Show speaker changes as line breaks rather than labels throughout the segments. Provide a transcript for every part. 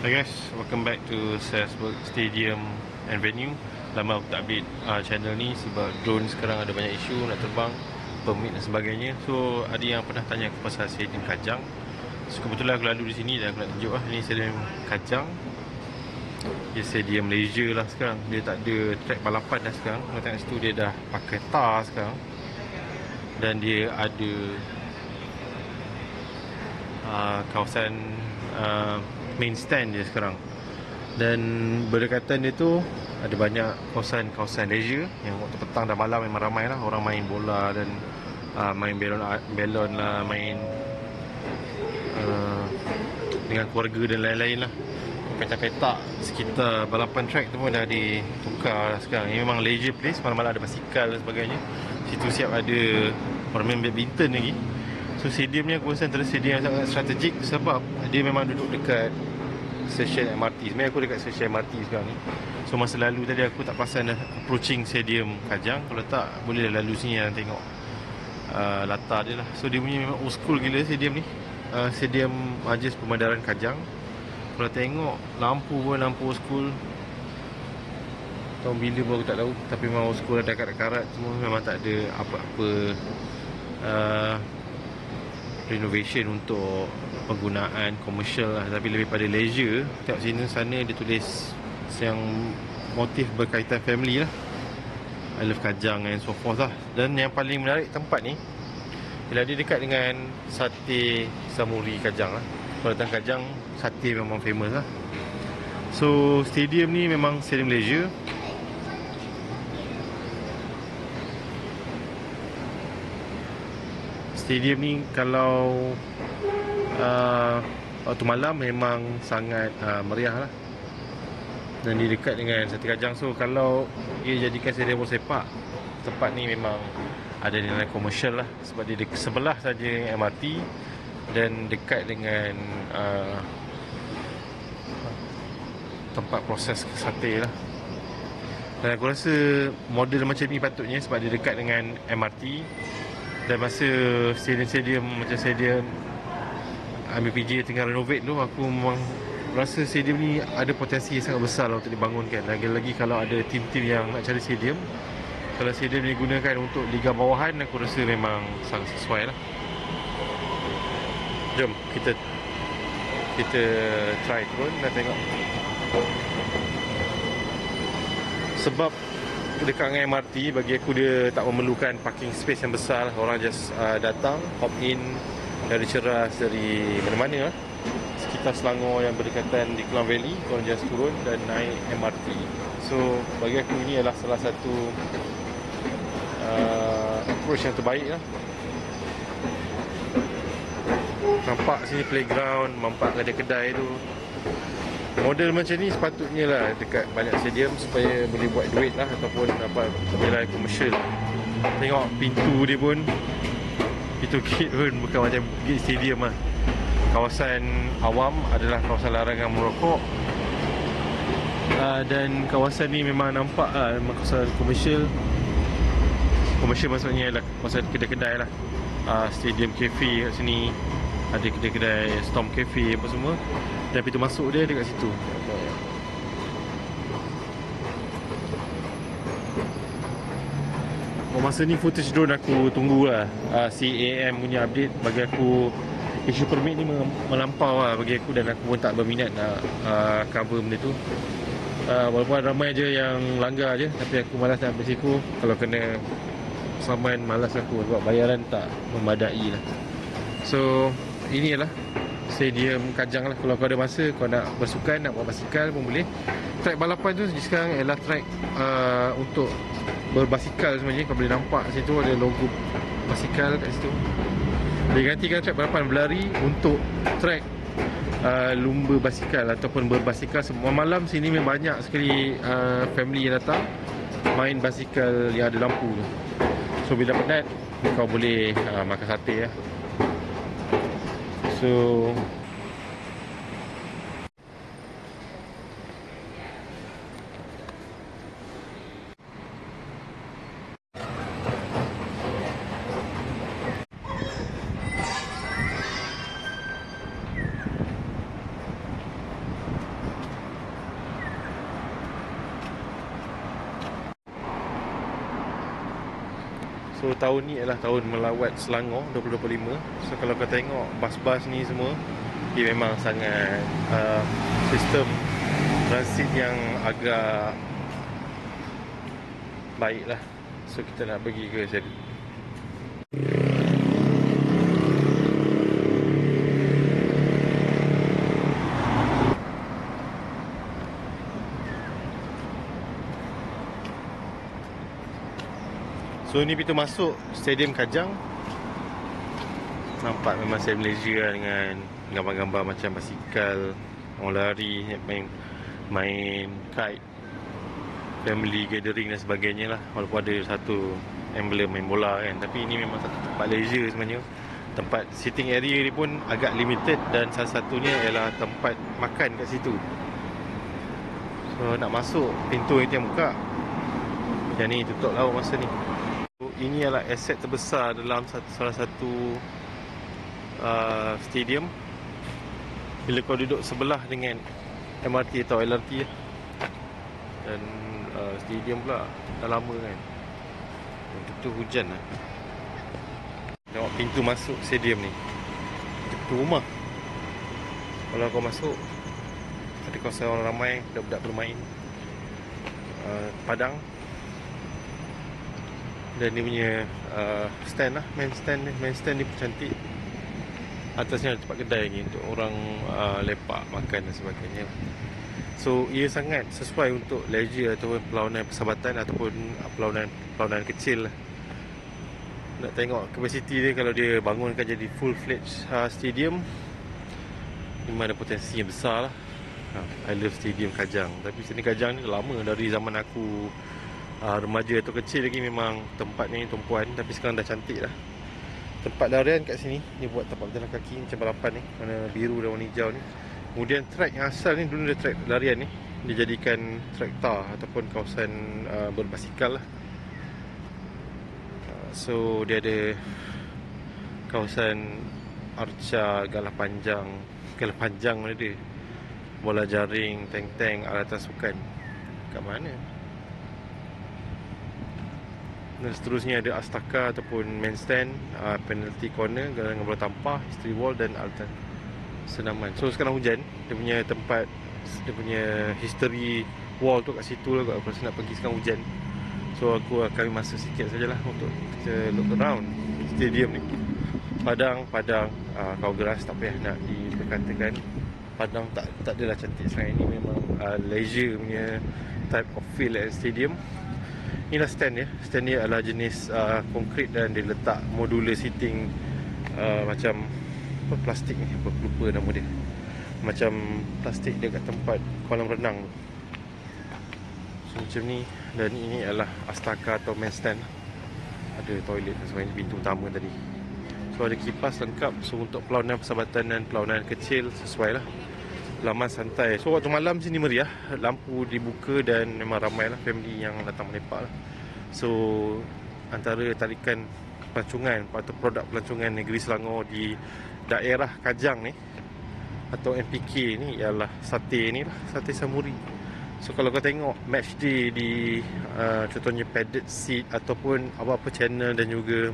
Hi guys, welcome back to Salzburg Stadium and Venue. Lama aku tak update channel ni sebab drone sekarang ada banyak isu nak terbang, permit dan sebagainya. So ada yang pernah tanya aku pasal Stadium Kajang. So kebetulan aku lalu di sini dan aku nak tunjuk ni Stadium Kajang. Dia Stadium Malaysia lah sekarang. Dia tak ada track balapan dah sekarang. Kalau tengok situ dia dah pakai tar sekarang. Dan dia ada kawasan main stand dia sekarang. Dan berdekatan dia tu ada banyak kawasan leisure yang waktu petang dan malam memang ramai lah. Orang main bola dan main belon lah, main dengan keluarga dan lain-lain lah. Petak-petak sekitar balapan track tu pun dah ditukar lah sekarang. Ini memang leisure place, malam-malam ada basikal dan sebagainya. Situ siap ada orang main badminton lagi. So stadium ni aku rasa antara stadium yang sangat strategik sebab dia memang duduk dekat stesen MRT. Sebenarnya aku dekat stesen MRT sekarang ni. So masa lalu tadi aku tak perasan dah approaching stadium Kajang. Kalau tak boleh lalu sini dan tengok latar dia lah. So dia punya memang old school gila stadium ni. Stadium Majlis Permandaran Kajang. Kalau tengok lampu pun lampu old school. Tahun bila pun aku tak tahu. Tapi memang old school, ada karat-karat semua. Memang tak ada apa-apa renovation untuk penggunaan komersial lah, tapi lebih pada leisure. Tengok sini sana dia tulis yang motif berkaitan family lah, I love Kajang and so forth lah. Dan yang paling menarik tempat ni ialah dia dekat dengan sate Samuri Kajang lah. Kalau datang Kajang, sate memang famous lah. So stadium ni memang stadium leisure. Stadium ni kalau waktu malam memang sangat meriah lah. Dan dia dekat dengan Sate Kajang. So kalau dia jadikan stadium bola sepak, tempat ni memang ada nilai komersial lah. Sebab dia sebelah saja MRT dan dekat dengan tempat proses sate lah. Dan aku rasa model macam ni patutnya sebab dia dekat dengan MRT. Dan masa stadium macam stadium MPJ tengah renovate tu, aku memang rasa stadium ni ada potensi yang sangat besar lah untuk dibangunkan. Lagi-lagi kalau ada tim-tim yang nak cari stadium. Kalau stadium digunakan untuk liga bawahan, aku rasa memang sangat sesuai lah. Jom kita try turun dan tengok. Sebab dekat dengan MRT, bagi aku dia tak memerlukan parking space yang besar. Orang just datang, hop in dari Ceras, dari mana-mana lah. Sekitar Selangor yang berdekatan di Klang Valley, korang just turun dan naik MRT. So bagi aku ini adalah salah satu approach yang terbaik lah. Nampak sini playground, nampak kedai-kedai tu. Model macam ni sepatutnya lah dekat banyak stadium supaya boleh buat duit lah ataupun dapat nilai komersial. Tengok pintu dia pun, pintu gate pun bukan macam gate stadium lah. Kawasan awam adalah kawasan larangan merokok. Dan kawasan ni memang nampak lah, memang kawasan komersial. Komersial maksudnya adalah kawasan kedai-kedai lah. Stadium Cafe kat sini, ada kedai-kedai Storm Cafe apa semua. Dan pintu masuk dia dekat situ. Masa ni footage drone aku tunggulah CAM punya update. Bagi aku isu permit ni melampau lah bagi aku, dan aku pun tak berminat nak cover benda tu. Walaupun ramai je yang langgar je, tapi aku malas nak ambil risiko. Kalau kena saman, malas aku sebab bayaran tak memadai lah. So ini lah Stadium Kajang lah. Kalau kau ada masa, kau nak bersukan, nak buat basikal pun boleh. Track balapan tu sekarang ialah track untuk berbasikal sebenarnya. Kau boleh nampak situ ada logo basikal kat situ. Dia gantikan track balapan berlari untuk track lumba basikal ataupun berbasikal. Semua malam sini memang banyak sekali family yang datang main basikal yang ada lampu tu. So bila penat, kau boleh makan sate lah. So So tahun ni adalah tahun melawat Selangor 2025. So kalau kau tengok bas-bas ni semua, dia memang sangat sistem transit yang agak baik lah. So kita nak pergi ke sana. So ni pintu masuk Stadium Kajang. Nampak memang saya Malaysia lah, dengan gambar-gambar macam basikal, orang lari, main kite, family gathering dan sebagainya lah. Walaupun ada satu emblem main bola kan, tapi ini memang satu tempat leisure sebenarnya. Tempat sitting area ni pun agak limited, dan salah satunya ialah tempat makan kat situ. So nak masuk, pintu itu yang buka, yang ni tutup lah masa ni. So, ini adalah aset terbesar dalam salah satu stadium. Bila kau duduk sebelah dengan MRT atau LRT dan stadium pula dah lama kan. Tentu hujan lah. Tengok pintu masuk stadium ni, pintu rumah. Kalau kau masuk, ada kawasan orang ramai, budak-budak bermain, padang. Dan dia punya stand lah, main stand ni pun cantik. Atasnya ada tempat kedai ni untuk orang lepak, makan dan sebagainya. So ia sangat sesuai untuk leisure ataupun perlawanan persahabatan ataupun perlawanan kecil lah. Nak tengok kapasiti dia, kalau dia bangunkan jadi full-fledged stadium, memang ada potensi yang besar lah. I love Stadium Kajang. Tapi Stadium Kajang ni lama, dari zaman aku remaja atau kecil lagi memang tempat ni tumpuan. Tapi sekarang dah cantik dah. Tempat larian kat sini, dia buat tempat berjalan kaki macam balapan ni, warna biru dan warna hijau ni. Kemudian track yang asal ni, dulu ada track larian ni, dijadikan track tar ataupun kawasan berbasikal lah. So dia ada kawasan arca, galah panjang mana dia, bola jaring, tank-tank, alatan sukan. Kat mana? Dan seterusnya ada astaka ataupun main stand, penalty corner, dengan bola tampah, history wall dan altan senaman. So sekarang hujan, dia punya tempat, dia punya history wall tu kat situ lah. Aku rasa nak pergi sekarang hujan. So aku akan masuk sikit sajalah untuk kita look around stadium ni. Padang, kau geras tak payah nak diperkatakan. Padang tak adalah cantik sangat. Ini memang leisure punya type of feel at stadium. Inilah stand dia. Stand dia adalah jenis konkrit dan dia letak modular seating macam apa, plastik ni, apa lupa nama dia. Macam plastik dia kat tempat kolam renang tu. So macam ni. Dan ini adalah astaka atau main stand. Ada toilet dan sebagainya, pintu utama tadi. So ada kipas lengkap. So untuk perlawanan persahabatan dan perlawanan kecil sesuai lah. Laman santai. So waktu malam sini meriah, lampu dibuka dan memang ramai lah family yang datang melepak lah. So antara tarikan pelancongan atau produk pelancongan negeri Selangor di daerah Kajang ni atau MPK ni ialah sate ni lah, sate samuri. So kalau kau tengok match day di contohnya padded seat ataupun apa-apa channel dan juga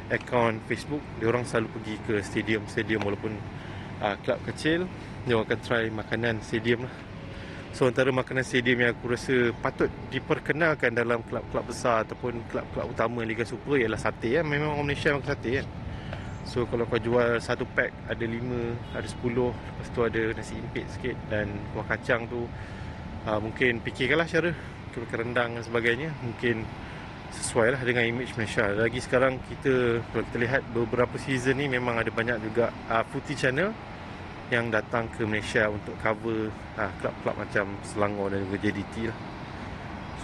akaun Facebook, dia orang selalu pergi ke stadium walaupun klub kecil, dia orang akan try makanan stadium lah. So antara makanan stadium yang aku rasa patut diperkenalkan dalam klub-klub besar ataupun klub-klub utama Liga Super ialah sate kan. Memang orang Malaysia makan sate kan. So kalau kau jual satu pack, ada 5, ada 10, lepas tu ada nasi impit sikit dan kuah kacang tu, mungkin fikirkanlah cara rendang dan sebagainya, mungkin sesuai lah dengan image Malaysia. Lagi sekarang kita, kalau kita lihat beberapa season ni, memang ada banyak juga footy channel yang datang ke Malaysia untuk cover klub-klub macam Selangor dan juga JDT lah.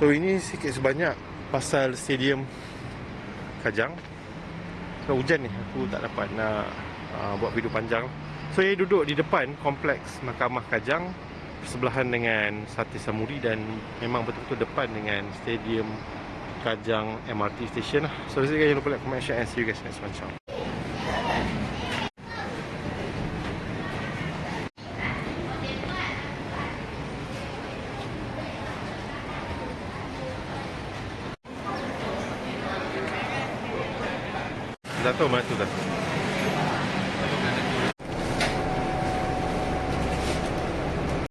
So ini sikit sebanyak pasal stadium Kajang. So hujan ni aku tak dapat nak buat video panjang. So saya duduk di depan kompleks Mahkamah Kajang, bersebelahan dengan Sate Samuri, dan memang betul-betul depan dengan stadium Kajang MRT station lah. So jangan lupa like, comment, share and see you guys next one. Ciao. Tak tahu mana tu dah.